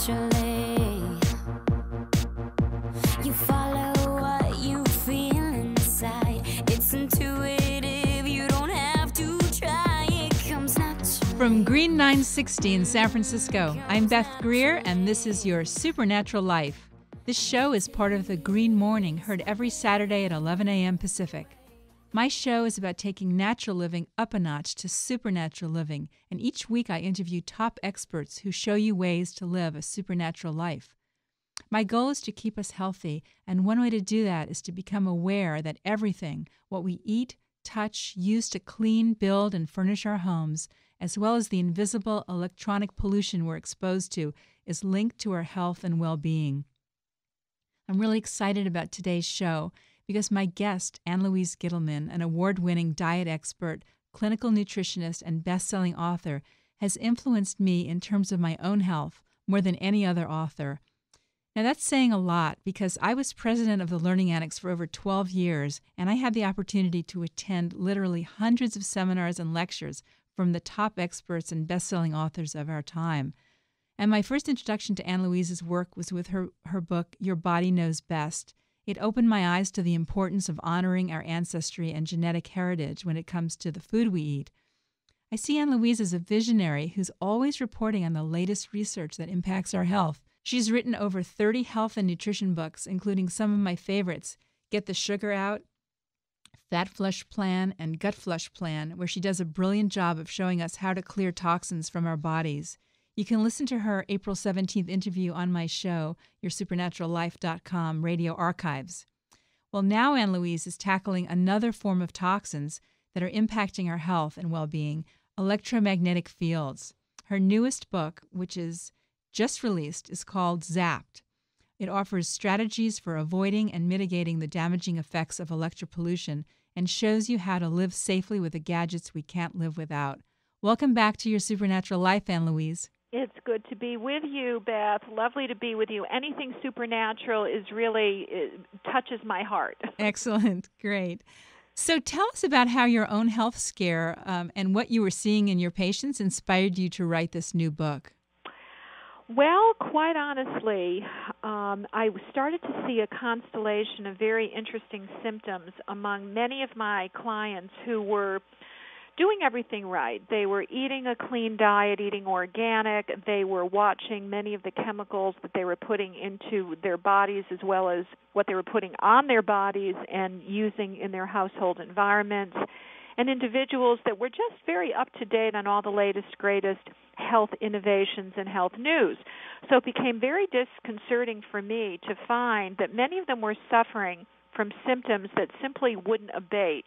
naturally. You follow what you feel inside. It's intuitive, you don't have to try. It comes naturally. From Green 960 in San Francisco, I'm Beth Greer, and this is your Supernatural Life. This show is part of the Green Morning, heard every Saturday at 11 a.m. Pacific. My show is about taking natural living up a notch to supernatural living, and each week I interview top experts who show you ways to live a supernatural life. My goal is to keep us healthy, and one way to do that is to become aware that everything, what we eat, touch, use to clean, build, and furnish our homes, as well as the invisible electronic pollution we're exposed to, is linked to our health and well-being. I'm really excited about today's show because my guest, Louise Gittleman, an award-winning diet expert, clinical nutritionist, and best-selling author, has influenced me in terms of my own health more than any other author. Now, that's saying a lot because I was president of the Learning Annex for over 12 years, and I had the opportunity to attend literally hundreds of seminars and lectures from the top experts and best-selling authors of our time. And my first introduction to Louise's work was with her book, Your Body Knows Best. It opened my eyes to the importance of honoring our ancestry and genetic heritage when it comes to the food we eat. I see Louise as a visionary who's always reporting on the latest research that impacts our health. She's written over 30 health and nutrition books, including some of my favorites, Get the Sugar Out, Fat Flush Plan, and Gut Flush Plan, where she does a brilliant job of showing us how to clear toxins from our bodies. You can listen to her April 17th interview on my show, YourSupernaturalLife.com radio archives. Well, now Louise is tackling another form of toxins that are impacting our health and well-being, electromagnetic fields. Her newest book, which is just released, is called Zapped. It offers strategies for avoiding and mitigating the damaging effects of electropollution and shows you how to live safely with the gadgets we can't live without. Welcome back to Your Supernatural Life, Louise. It's good to be with you, Beth. Lovely to be with you. Anything supernatural is really touches my heart. Excellent. Great. So tell us about how your own health scare and what you were seeing in your patients inspired you to write this new book. Well, quite honestly, I started to see a constellation of very interesting symptoms among many of my clients who were doing everything right. They were eating a clean diet, eating organic. They were watching many of the chemicals that they were putting into their bodies as well as what they were putting on their bodies and using in their household environments. And individuals that were just very up to date on all the latest, greatest health innovations and health news. So it became very disconcerting for me to find that many of them were suffering from symptoms that simply wouldn't abate,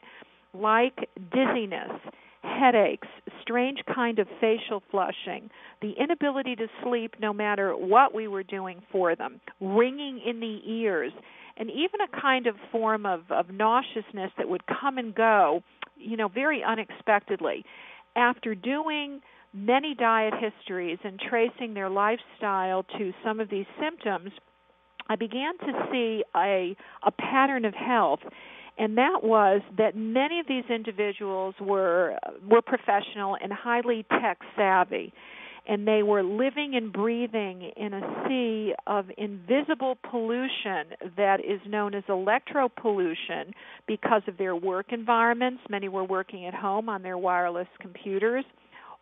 like dizziness, headaches, strange kind of facial flushing, the inability to sleep no matter what we were doing for them, ringing in the ears, and even a kind of form of nauseousness that would come and go, very unexpectedly. After doing many diet histories and tracing their lifestyle to some of these symptoms, I began to see a pattern of health. And that was that many of these individuals were professional and highly tech-savvy, and they were living and breathing in a sea of invisible pollution that is known as electropollution because of their work environments. Many were working at home on their wireless computers,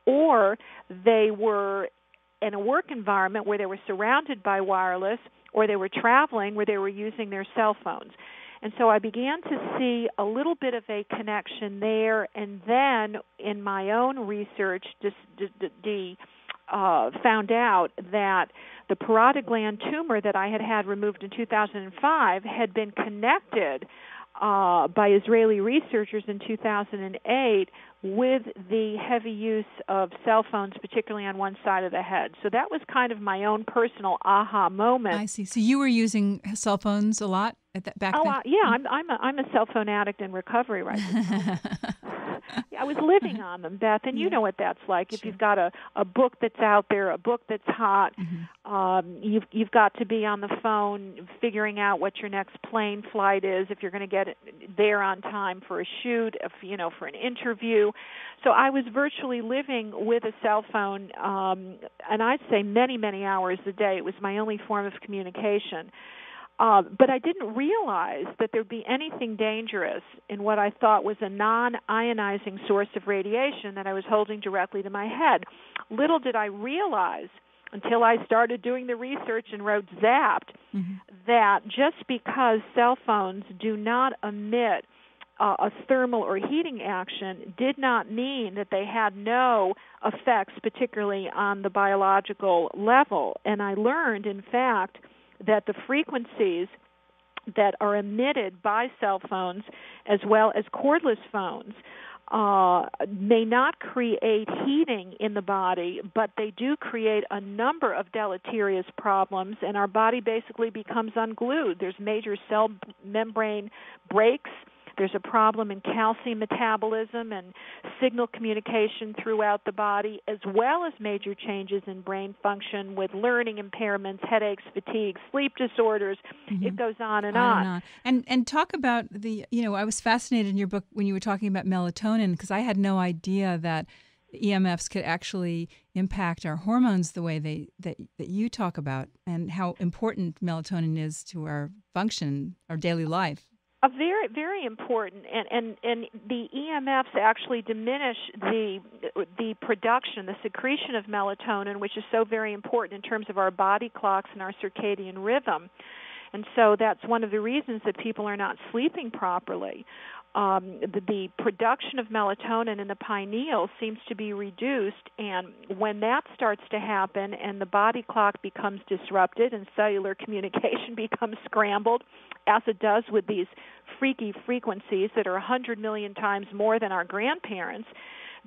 or they were in a work environment where they were surrounded by wireless, or they were traveling where they were using their cell phones. And so I began to see a little bit of a connection there, and then in my own research found out that the parotid gland tumor that I had removed in 2005 had been connected by Israeli researchers in 2008 with the heavy use of cell phones, particularly on one side of the head. So that was kind of my own personal aha moment. I see. So you were using cell phones a lot? back then? Yeah, I'm a cell phone addict in recovery right now. I was living on them, Beth, and you know what that's like. If you've got a book that's out there, a book that's hot, you've got to be on the phone figuring out what your next plane flight is, if you're going to get there on time for a shoot, for an interview. So I was virtually living with a cell phone, and I'd say many, many hours a day. It was my only form of communication. But I didn't realize that there'd be anything dangerous in what I thought was a non-ionizing source of radiation that I was holding directly to my head. Little did I realize, until I started doing the research and wrote Zapped, that just because cell phones do not emit a thermal or heating action did not mean that they had no effects, particularly on the biological level. And I learned, in fact, that the frequencies that are emitted by cell phones as well as cordless phones may not create heating in the body, but they do create a number of deleterious problems, and our body basically becomes unglued. There's major cell membrane breaks. There's a problem in calcium metabolism and signal communication throughout the body, as well as major changes in brain function with learning impairments, headaches, fatigue, sleep disorders. It goes on and on. And talk about I was fascinated in your book when you were talking about melatonin, because I had no idea that EMFs could actually impact our hormones the way that you talk about, and how important melatonin is to our function, our daily life. Very, very important, and the EMFs actually diminish the production, the secretion of melatonin, which is so very important in terms of our body clocks and our circadian rhythm. And so that's one of the reasons that people are not sleeping properly. The production of melatonin in the pineal seems to be reduced, and when that starts to happen and the body clock becomes disrupted and cellular communication becomes scrambled, as it does with these freaky frequencies that are 100 million times more than our grandparents,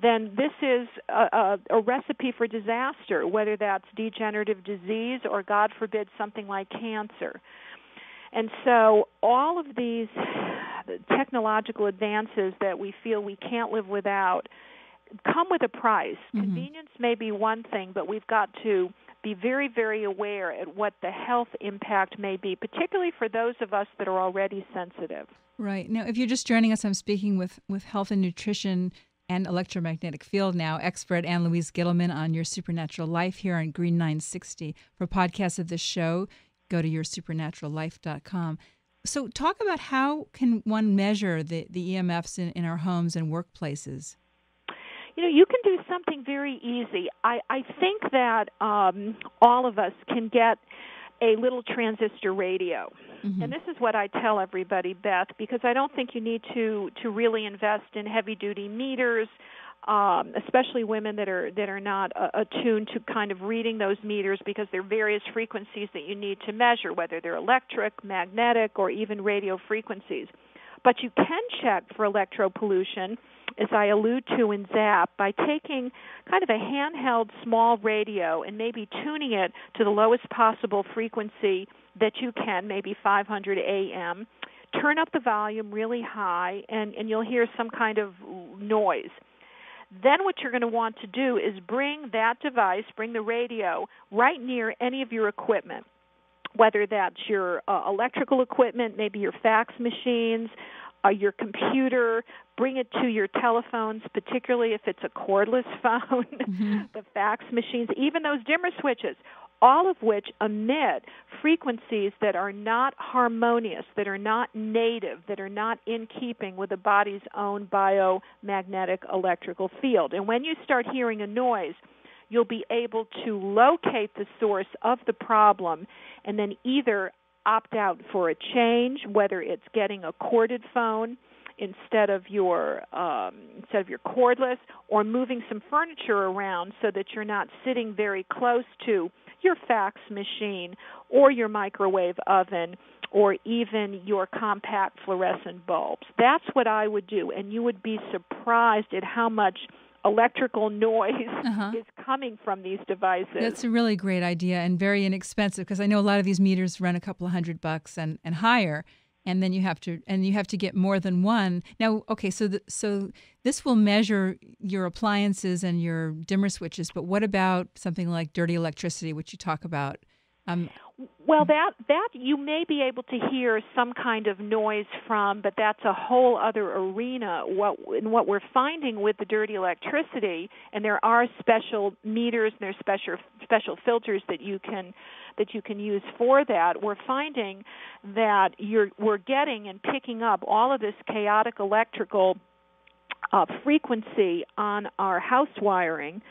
then this is a recipe for disaster, whether that's degenerative disease or, God forbid, something like cancer. And so all of these technological advances that we feel we can't live without come with a price. Convenience may be one thing, but we've got to be very, very aware at what the health impact may be, particularly for those of us that are already sensitive. Right. Now, if you're just joining us, I'm speaking with health and nutrition and electromagnetic field now expert Louise Gittleman on Your Supernatural Life here on Green 960. For podcasts of this show, go to yoursupernaturallife.com. So talk about how can one measure the EMFs in our homes and workplaces? You can do something very easy. I think that all of us can get a little transistor radio. And this is what I tell everybody, Beth, because I don't think you need to really invest in heavy-duty meters, especially women that are not attuned to kind of reading those meters, because there are various frequencies that you need to measure, whether they're electric, magnetic, or even radio frequencies. But you can check for electropollution, as I allude to in Zapped, by taking kind of a handheld small radio and maybe tuning it to the lowest possible frequency that you can, maybe 500 AM. Turn up the volume really high, and you'll hear some kind of noise. Then what you're going to want to do is bring that device, bring the radio, right near any of your equipment, whether that's your electrical equipment, maybe your fax machines, your computer. Bring it to your telephones, particularly if it's a cordless phone, the fax machines, even those dimmer switches, all of which emit frequencies that are not harmonious, that are not native, that are not in keeping with the body's own biomagnetic electrical field. And when you start hearing a noise, you'll be able to locate the source of the problem and then either opt out for a change, whether it's getting a corded phone instead of your cordless, or moving some furniture around so that you're not sitting very close to your fax machine or your microwave oven or even your compact fluorescent bulbs. That's what I would do, and you would be surprised at how much electrical noise is coming from these devices. That's a really great idea and very inexpensive, because I know a lot of these meters run a couple of $100 and higher. and then you have to get more than one. Now, okay, so this will measure your appliances and your dimmer switches, but what about something like dirty electricity, which you talk about? Well, that you may be able to hear some kind of noise from, but that's a whole other arena. What we're finding with the dirty electricity, and there are special meters and there's special filters that you can use for that. We're finding that we're getting and picking up all of this chaotic electrical frequency on our house wiring.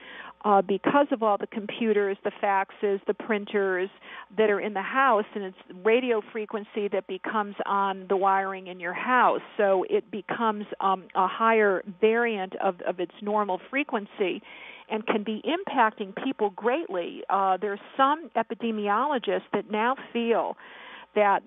Because of all the computers, the faxes, the printers that are in the house, and it's radio frequency that becomes on the wiring in your house. So it becomes a higher variant of its normal frequency and can be impacting people greatly. There's some epidemiologists that now feel that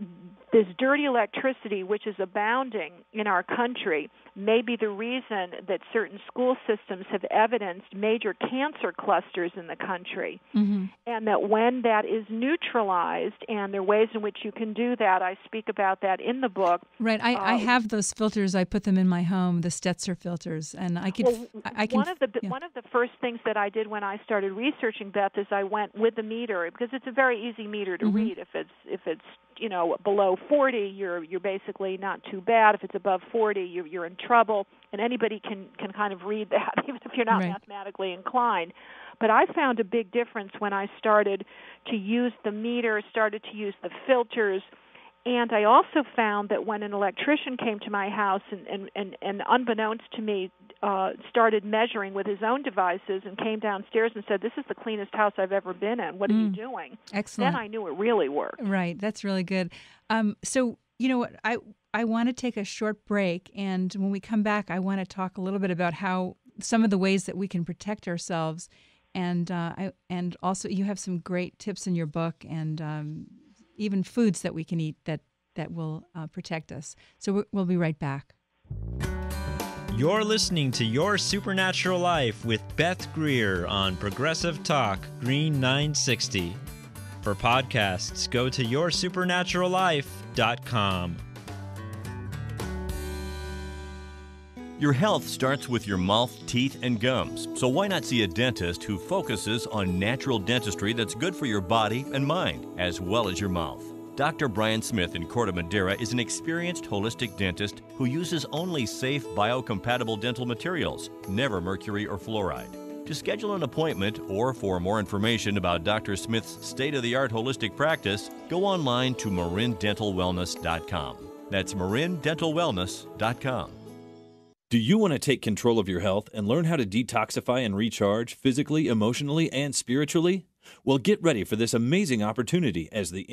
this dirty electricity, which is abounding in our country, may be the reason that certain school systems have evidenced major cancer clusters in the country. Mm-hmm. And that when that is neutralized, and there are ways in which you can do that, I speak about that in the book. Right. I have those filters. I put them in my home, the Stetzer filters, and I can. One of the first things that I did when I started researching, Beth, is I went with the meter, because it's a very easy meter to read. If it's below 40, you're basically not too bad. If it's above 40, you're in trouble, and anybody can kind of read that, even if you're not mathematically inclined. But I found a big difference when I started to use the meter, started to use the filters, and I also found that when an electrician came to my house and unbeknownst to me, started measuring with his own devices and came downstairs and said, "This is the cleanest house I've ever been in. What are you doing?" Excellent. Then I knew it really worked. Right. That's really good. So, you know what, I want to take a short break, and when we come back, I want to talk a little bit about how some of the ways that we can protect ourselves, and also you have some great tips in your book, and even foods that we can eat that will protect us. So we'll be right back. You're listening to Your Supernatural Life with Beth Greer on Progressive Talk, Green 960. For podcasts, go to yoursupernaturallife.com. Your health starts with your mouth, teeth, and gums. So why not see a dentist who focuses on natural dentistry that's good for your body and mind, as well as your mouth? Dr. Brian Smith in Corte Madera is an experienced holistic dentist who uses only safe, biocompatible dental materials, never mercury or fluoride. To schedule an appointment or for more information about Dr. Smith's state-of-the-art holistic practice, go online to marindentalwellness.com. That's marindentalwellness.com. Do you want to take control of your health and learn how to detoxify and recharge physically, emotionally, and spiritually? Well, get ready for this amazing opportunity as the